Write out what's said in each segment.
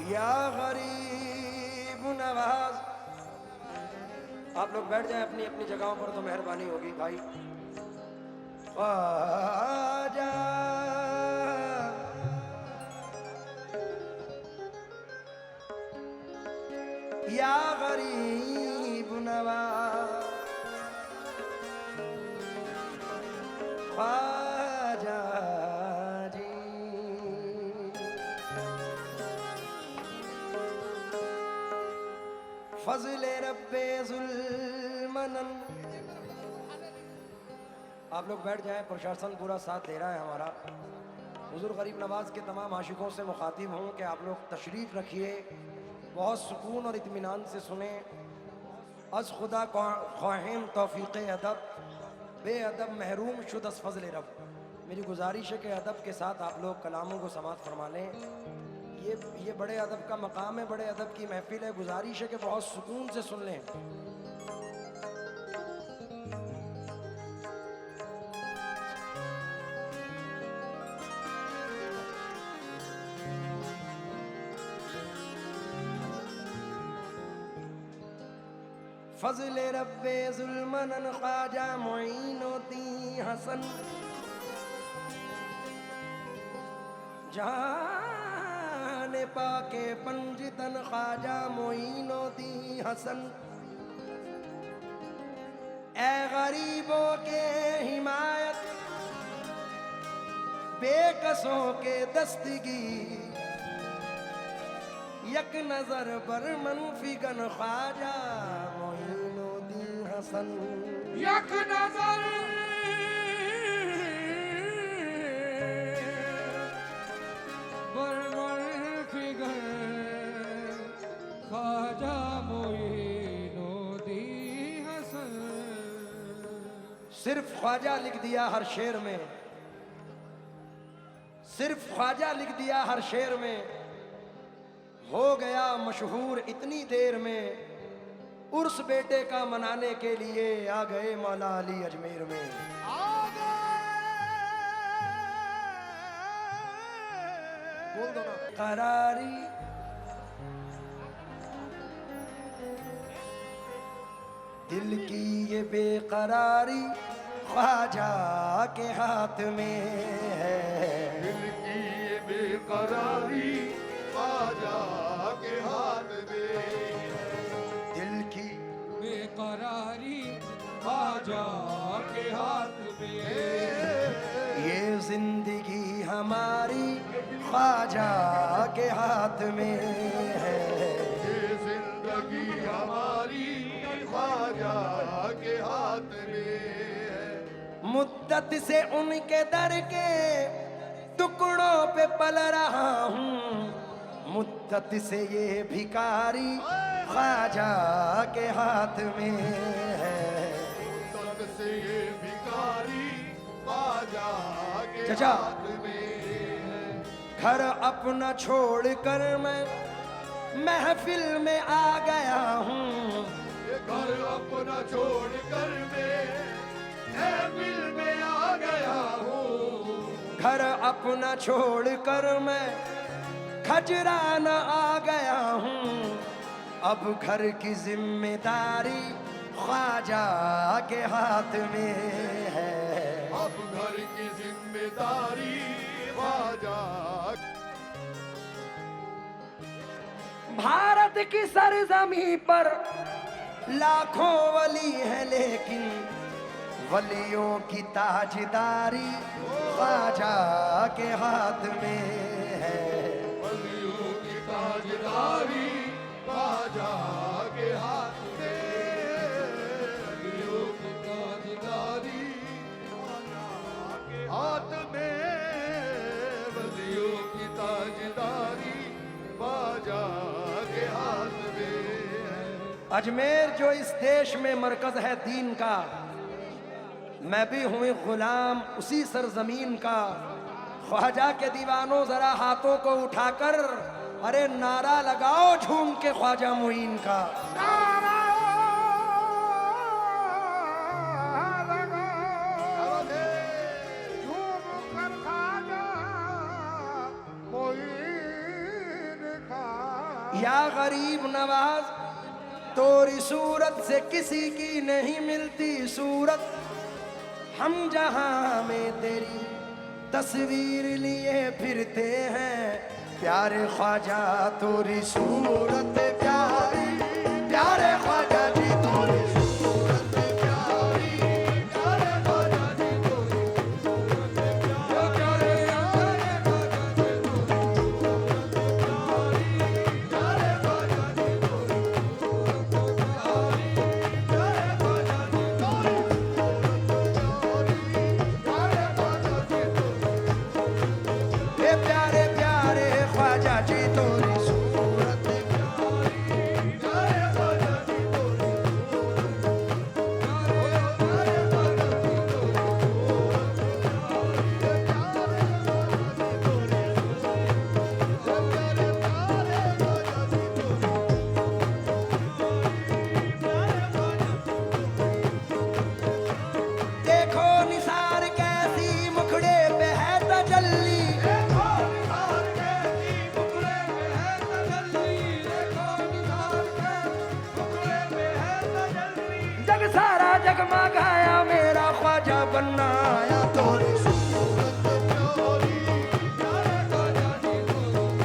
या गरीब नवाज। आप लोग बैठ जाएं अपनी अपनी जगहों पर तो मेहरबानी होगी भाई। ख्वाजा या गरीब नवाज, ख्वाजा जी। फज़ले रब्बे ज़ुल्मनन। आप लोग बैठ जाएं, प्रशासन पूरा साथ दे रहा है हमारा। हुज़ूर गरीब नवाज के तमाम आशिकों से मुखातिब हूँ कि आप लोग तशरीफ़ रखिए, बहुत सुकून और इत्मीनान से सुने। अज़ खुदा ख्वाहिम तौफ़ीक़ अदब, बेअदब महरूम शुदस फ़ज़ल रब। मेरी गुजारिश है कि अदब के साथ आप लोग कलामों को समात फरमा लें। ये बड़े अदब का मकाम है, बड़े अदब की महफिल है। गुजारिश है कि बहुत सुकून से सुन लें। फज़ले रब्बे ज़ुल्मनन ख्वाजा मुईनुद्दीन हसन। जाने पाके पंजितन ख्वाजा मुईनुद्दीन हसन। ए गरीबों के हिमायत, बेकसों के दस्तगी, यक नजर पर मनफिगन ख्वाजा मुईनुद्दीन हसन। यक नजर पर मनफिगन ख्वाजा मुईनुद्दीन हसन। सिर्फ ख्वाजा लिख दिया हर शेर में, सिर्फ ख्वाजा लिख दिया हर शेर में। हो गया मशहूर इतनी देर में, उर्स बेटे का मनाने के लिए आ गए मौला अली अजमेर में। बोल दो ना। करारी दिल की ये बेकरारी ख्वाजा के हाथ में है। दिल की ये बेकरारी ख्वाजा के हाथ में। दिल की बेकरारी ख्वाजा के हाथ में। ये जिंदगी हमारी ख्वाजा के हाथ में है। ये जिंदगी हमारी ख्वाजा के हाथ में है। मुद्दत से उनके दर के टुकड़ों पे पल रहा हूँ। मुद्दत से ये भिखारी ख्वाजा के हाथ में है। मुद्दत से ये भिखारी ख्वाजा के चाचा। हाथ में है। घर अपना छोड़ कर मैं महफिल में आ गया हूँ। ये घर अपना छोड़ कर मैं महफिल में आ गया हूँ। घर अपना छोड़ कर मैं खजराना आ गया हूँ। अब घर की जिम्मेदारी ख्वाजा के हाथ में है। अब घर की जिम्मेदारी ख्वाजा। भारत की सरजमी पर लाखों वली है, लेकिन वलियों की ताजदारी ख्वाजा के हाथ में है। वलियों की ताजदारी ख्वाजा के हाथ में। वलियों की ताजदारी ख्वाजा के हाथ में। वलियों की ताजदारी ख्वाजा के हाथ में है। अजमेर जो इस देश में मरकज है दीन का, मैं भी हूँ गुलाम उसी सरजमीन का। ख्वाजा के दीवानों जरा हाथों को उठाकर अरे नारा लगाओ झूम के ख्वाजा मुईन का। मोइन या गरीब नवाज, तोरी सूरत से किसी की नहीं मिलती सूरत। हम जहां में तेरी तस्वीर लिए फिरते हैं, प्यारे ख्वाजा तोरी सूरत प्यारी, प्यारे ख्वाजा जी तोरी सूरत प्यारी, प्यारे ख्वाजा जी तोरी सूरत प्यारी, प्यारे ख्वाजा जी तोरी सूरत प्यारी, प्यारे ख्वाजा जी तोरी सूरत प्यारी, प्यारे ख्वाजा जी तोरी ए प्यारे प्यारे ख्वाजा जी तोरी सूरत प्यारी, प्यारे ख्वाजा जी तोरी देखो निसार कैसी मुखड़े पे है तजल्ली, जग सारा जगमगाया मेरा ख्वाजा बनना आया तोरी सूरत प्यारी, प्यारे ख्वाजा जी तोरी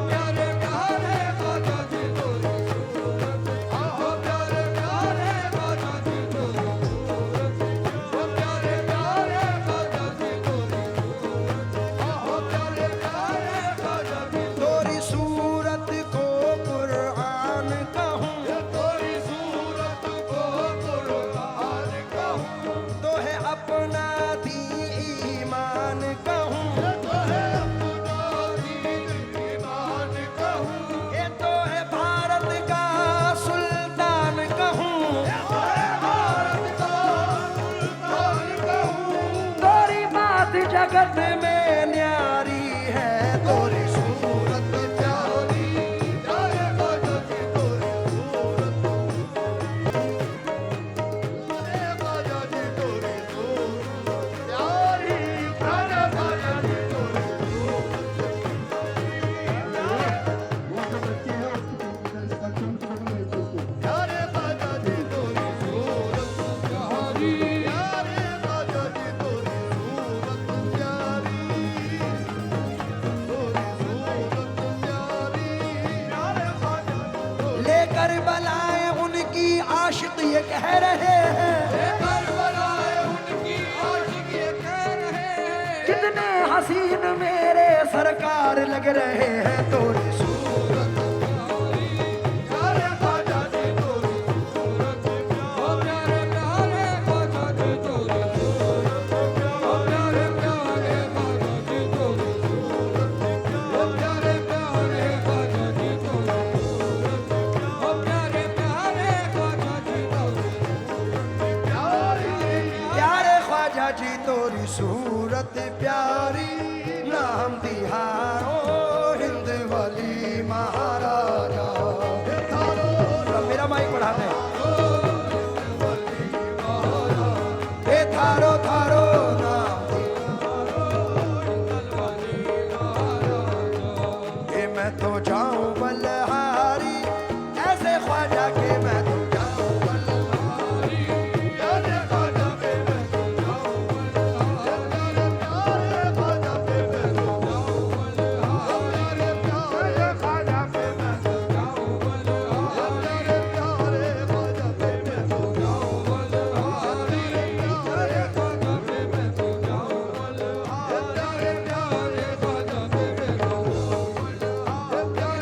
प्यारे प्यारे ख्वाजा जी तोरी सूरत, आहो प्यारे प्यारे ख्वाजा जी तोरी सूरत, प्यारे प्यारे ख्वाजा जी तोरी सूरत, आहो प्यारे प्यारे ख्वाजा जी तोरी सूरत को कुरान कहूँ, तोरी सूरत को कुरान कहूँ, तो है अपना दीन ईमान कहूँ, तो है अपना दीन ईमान कहूँ, ये तो है भारत का सुल्तान कहूँ, ये तो है भारत का सुल्तान कहूँ, तोरी बात जगत में न्यारी है तोरी सूरत प्यारी, प्यारे ख्वाजा जी तोरी सूरत, प्यारे ख्वाजा जी तोरी सूरत प्यारी, प्यारे ख्वाजा जी तोरी प्यारे ख्वाजा जी तोरी सूरत प्यारी, प्यारे ख्वाजा जी तोरी सूरत प्यारी, तोरी सूरत प्यारी, प्यारे ख्वाजा लेकर बलाए उनकी आशिक ये कह रहे हैं, लेकर बलाए उनकी आशिक ये कह रहे हैं, कितने हसीन मेरे सरकार लग रहे हैं तोरी सूरत प्यारी, प्यारे ख्वाजा जी तोरी सूरत प्यारी, प्यारे ख्वाजा जी तोरी सूरत प्यारी, प्यारे ख्वाजा जी तोरी सूरत प्यारे प्यारे ख्वाजा जी तोरी सूरत प्यारे प्यारे ख्वाजा जी तोरी प्यारी, प्यारे ख्वाजा जी तोरी सूरत प्यारी, नाम तिहारो हिंद वली महाराजा, मेरा माइक बढ़ा दे, हे थारो थारो नाम के मैं तो जाऊं बलहारी, ऐसे ख्वाजा के मैं तो जाऊं बलहारी, प्यारे ख्वाजा के मैं तो जाऊं बलहारी, प्यारे ख्वाजा के मैं तो जाऊं बलहारी, प्यारे ख्वाजा के मैं तो जाऊं बलहारी, प्यारे ख्वाजा के मैं तो जाऊं बलहारी, प्यारे ख्वाजा के मैं तो जाऊं बलहारी, प्यारे ख्वाजा के मैं तो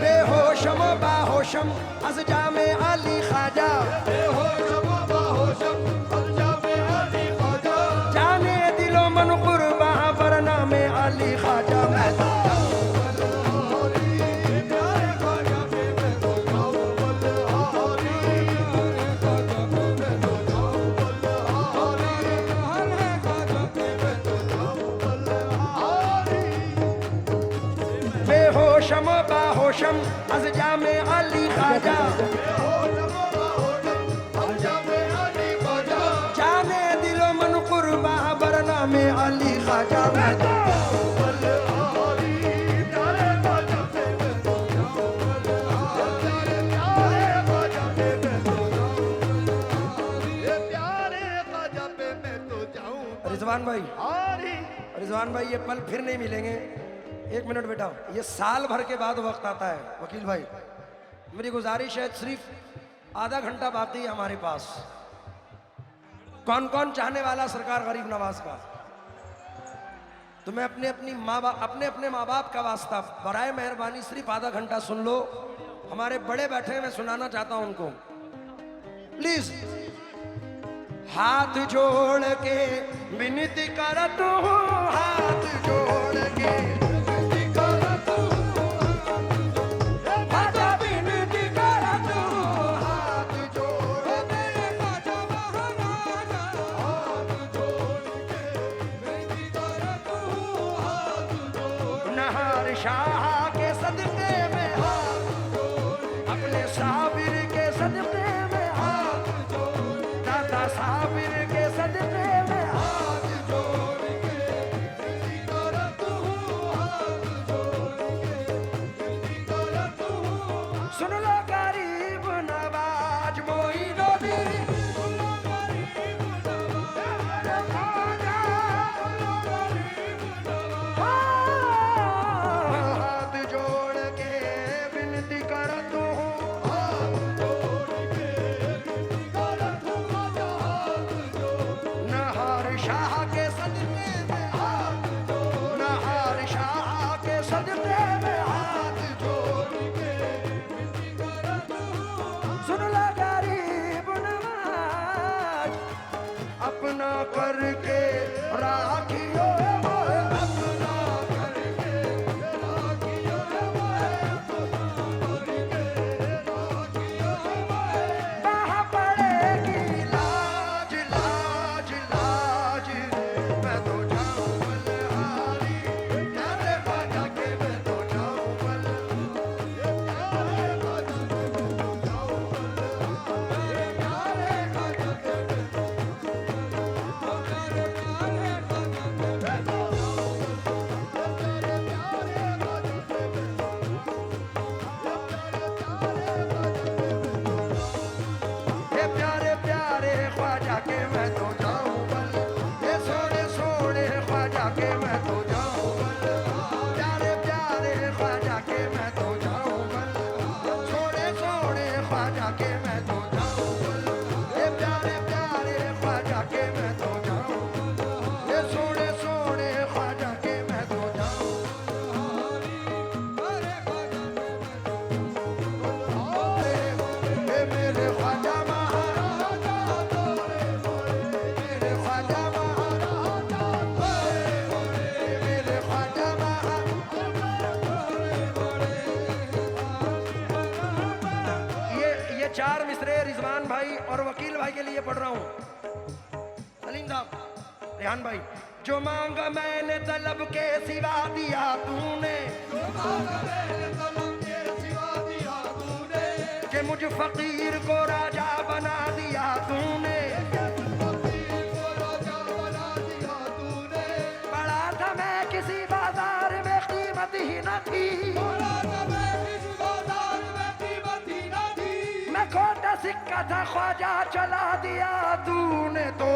बेहोशम बाहोशम अज जामे अली ख्वाजा, बेहोशम बाहोशम अज जामे अली ख्वाजा, जाने दिलो मन कुर्बा बरना में अली ख्वाजा, मैं तो जाऊं बलहारी, प्यारे ख्वाजा के मैं तो जाऊं बलहारी, प्यारे ख्वाजा के मैं तो जाऊं बलहारी, प्यारे ख्वाजा के मैं तो जाऊं बलहारी, बेहोशम बाहोशम अज जामे अली ख्वाजा, बेहोशम बाहोशम अज जामे अली ख्वाजा, जाने दिलो मन कुर्बा बरना में अली ख्वाजा, मैं तो रिजवान भाई, हारी रिजवान भाई, ये पल फिर नहीं मिलेंगे। एक मिनट बेटा, ये साल भर के बाद वक्त आता है। वकील भाई, मेरी गुजारिश है, सिर्फ आधा घंटा बाकी है हमारे पास। कौन कौन चाहने वाला सरकार गरीब नवाज का? तो मैं अपने अपने माँ बाप का वास्ता बराए मेहरबानी सिर्फ आधा घंटा सुन लो। हमारे बड़े बैठे हैं, मैं सुनाना चाहता हूं उनको, प्लीज। हाथ जोड़ के विनती करत हूँ, हाथ जोड़ के विनती करत हूँ, ख्वाजा विनती करत हूँ, हाथ जोड़ के ख्वाजा महाराजा, हाथ जोड़ के विनती करत हूँ, हाथ जोड़ नहार शाह के सदके में हाथ जोड़, अपने साबिर के सदके में हाथ जोड़, दादा साबिर के सदके में हाथ जोड़ के विनती करत हूँ, हाथ जोड़ के विनती करत हूँ। सुन लो गरीब नवाज मोइनुद्दीन, सुन लो गरीब नवाज ख्वाजा, सुन लो गरीब नवाज, हाथ जोड़ के विनती करत हूँ, हाथ जोड़ के विनती करत हूँ, हाथ जोड़ नहार शाह के सदके में हाथ जोड़, नहार शाह के सदके में हाथ जोड़ के विनती करत हूँ। सुन लो गरीब नवाज, अपना करके राखियो मोहे, अपना करके राखियो मोहे, अपना करके राखियो मोहे। बाह पड़ेगी लाज लाज लाज, मैं तो जाऊं बलहारी, प्यारे ख्वाजा के मैं तो जाऊं बलहारी, प्यारे ख्वाजा के मैं तो जाऊं बलहारी, प्यारे ख्वाजा के मैं तो ये प्यारे प्यारे ख्वाजा के मैं तो जाऊं बल, ये सोने सोने ख्वाजा के मैं तो जाऊं बल, प्यारे प्यारे ख्वाजा के मैं तो जाऊं बल, सोने सोने ख्वाजा के मैं तो जाऊं बल, ये प्यारे प्यारे ख्वाजा के मैं तो जाऊं बल, ये सोने सोने ख्वाजा के मैं तो जाऊं। ये मेरे ख्वाजा महाराजा, मेरे ख्वाजा महाराजा, मेरे ख्वाजा ये चार मिसरे रिजवान भाई और वकील भाई के लिए पढ़ रहा हूँ। सलीम साहब, रेहान भाई, जो मांगा मैंने तलब के सिवा दिया तूने, कि मुझ फकीर को राजा बना दिया तूने, पड़ा था मैं किसी बाजार में कीमत ही न थी, मैं खोटा सिक्का था ख्वाजा चला दिया तूने, तो